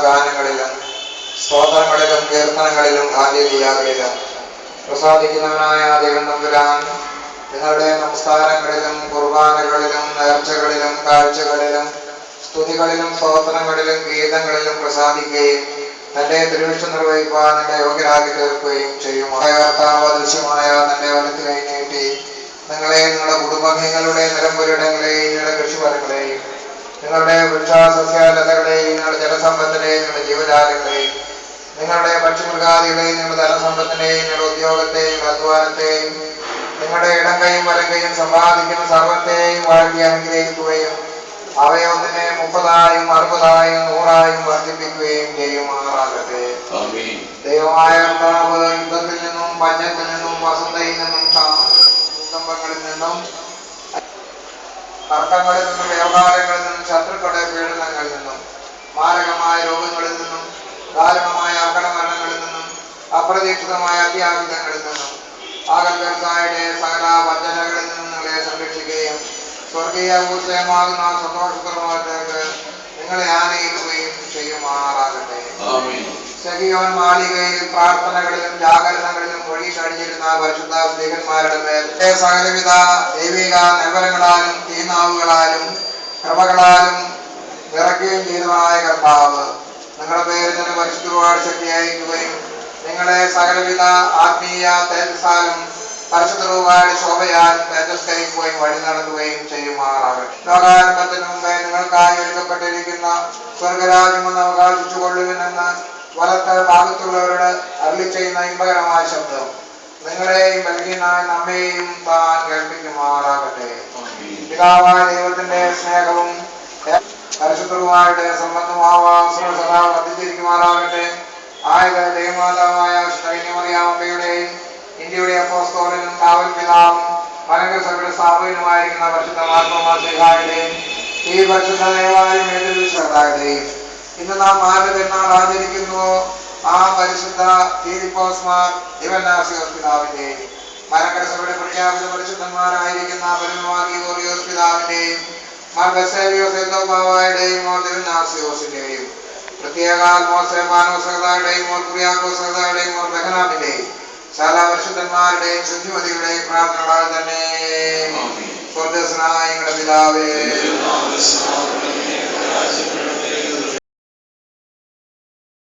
ഗാനങ്ങളിലും സ്തോത്രങ്ങളിലും കീർത്തനങ്ങളിലും ഹാലേലൂയാകളിലും പ്രസാദിക്കുന്നവനായ ദൈവം തമ്പുരാൻ നിങ്ങളുടെ നമസ്കാരങ്ങളിലും കുർബാനകളിലും നേർച്ചകളിലും കാഴ്ചകളിലും സ്തുതികളിലും സ്തോത്രങ്ങളിലും ഗീതങ്ങളിലും പ്രസാദിക്കുകയും തന്റെ തിരുവിഷ്ടം നിർവഹിക്കാൻ നിന്റെ യോഗ്യരാക്കി തീർക്കുകയും ചെയ്യും. ദൃശ്യമായ തന്റെ വലത്ത് കൈ നീട്ടി നിങ്ങളെ നിങ്ങളുടെ കുടുംബാംഗങ്ങളുടെ നിലമ്പുരിടങ്ങളെയും നിങ്ങളുടെ കൃഷിഫലങ്ങളെയും നിങ്ങളുടെ വൃക്ഷാസസ്യലതകളെയും നിങ്ങളുടെ ജലസമ്പത്തിനെയും നിങ്ങളുടെ ജീവജാലങ്ങളെയും നിങ്ങളുടെ പക്ഷിമൃഗാദികളെയും നിങ്ങളുടെ ധനസമ്പത്തിനെയും നിങ്ങളുടെ ഉദ്യോഗത്തെയും അധ്വാനത്തെയും നിങ്ങളുടെ ഇടം കൈയും വലം കൈയും സമ്പാദിക്കുന്ന സർവത്തെയും വാഴ്ത്തി അനുഗ്രഹിക്കുകയും അവയൊന്നിനെ 30-ആയും 60-ആയും 100-ആയും വർദ്ധിപ്പിക്കുകയും ചെയ്യുമാറാകട്ടെ. ദൈവമായ കർത്താവ് യുദ്ധത്തിൽ നിന്നും പഞ്ഞത്തിൽ നിന്നും വസന്തയിൽ നിന്നും ഭൂകമ്പങ്ങളിൽ നിന്നും തർക്കങ്ങളിൽ നിന്നും വ്യവഹാരങ്ങളിൽ നിന്നും ശത്രുക്കളുടെ പീഡനങ്ങളിൽ നിന്നും മാരകമായ രോഗങ്ങളിൽ നിന്നും ദാരുണമായ അപകടമരണങ്ങളിൽ നിന്നും അപ്രതീക്ഷിതമായ അത്യാഹിതങ്ങളിൽ നിന്നും ആകൽക്കാരുടെ സകല വഞ്ചനകളിൽ നിന്നും നിങ്ങളെ സംരക്ഷിക്കുകയും സ്വർഗീയ ഊർജമാകുന്ന സന്തോഷപൂർവ്വത്തേക്ക് നിങ്ങളെ ആനയിക്കുകയും ചെയ്യുമാറാകട്ടെ. സഖിയോൻ മാളികയിൽ പ്രാർത്ഥനകളിലും ജാഗരണങ്ങളിലും ഒഴി കഴിഞ്ഞിരുന്ന പരിശുദ്ധ സ്ത്രീകന്മാരുടെ മേൽ സകലവിധ ദൈവിക നിർവരങ്ങളാലും തീനാവുകളാലും കൃപകളാലും നിറയ്ക്കുകയും ചെയ്തവനായ കർത്താവ് നിങ്ങളുടെ പേരിന് പരിശുദ്ധ ശക്തി അയക്കുകയും നിങ്ങളെ സകലവിധ ആത്മീയ തേജസ്സാലും പരിശുദ്ധ ശോഭയാലും തേജസ്കരിക്കുകയും വഴി നടത്തുകയും ചെയ്യുമാറാകട്ടെ. ലോകാരംഭത്തിന് മുമ്പേ നിങ്ങൾക്കായി ഒരുക്കപ്പെട്ടിരിക്കുന്ന സ്വർഗരാജ്യമെന്ന് അവകാശിച്ചു കൊള്ളുവിനെന്ന് വലത്ത് ഭാഗത്തുള്ളവരോട് അരുളി ചെയ്യുന്ന ഇമ്പകരമായ ശബ്ദം നിങ്ങളെയും ബലഹീനായ നമ്മെയും താൻ കേൾപ്പിക്കുമാറാകട്ടെ. പിതാവായ ദൈവത്തിന്റെ സ്നേഹവും പരിശുദ്ധരുടെ സംബന്ധവും ആവാസവും സദാ വർദ്ധിച്ചിരിക്കുമാറാകട്ടെ. ആയത് ദൈവമാതാവായ മറിയാമ്മയുടെയും ഇന്ത്യയുടെ അപ്പോസ്തലനും കാവൽ പിതാവും മലങ്കര സഭയുടെ സ്ഥാപകനുമായിരിക്കുന്ന പരിശുദ്ധ മാർത്തോമാ ശ്ലീഹായുടെയും ഈ പരിശുദ്ധ ദേവാലയം ഏതൊരുടെയും ഇന്ന് നാം ആരുടെ പെരുന്നാൾ ആചരിക്കുന്നുവോ ആ പരിശുദ്ധ ഫിലിപ്പോസ് മാർ ദിവന്നാസിയോസ് പിതാവിന്റെയും മലങ്കര സഭയുടെ പ്രഖ്യാപിത പരിശുദ്ധന്മാരായിരിക്കുന്ന പരിമാർ ഗീഗോറിയോസ് പിതാവിന്റെയും മാർ ബസേലിയോസ് എന്തോബാവയുടെയും മോർ ദിവന്നാസിയോസിന്റെയും പ്രത്യേക മോസേമാനോസകതായുടെയും മോർ കുറിയാക്കോസകതായുടെയും മോർ ബഹനാമിന്റെയും സകല പരിശുദ്ധന്മാരുടെയും ശുദ്ധിമതിയുടെയും പ്രാർത്ഥനകളാൽ തന്നെ സ്വർഗ്ഗസ്ഥനായ ഞങ്ങളുടെ പിതാവേ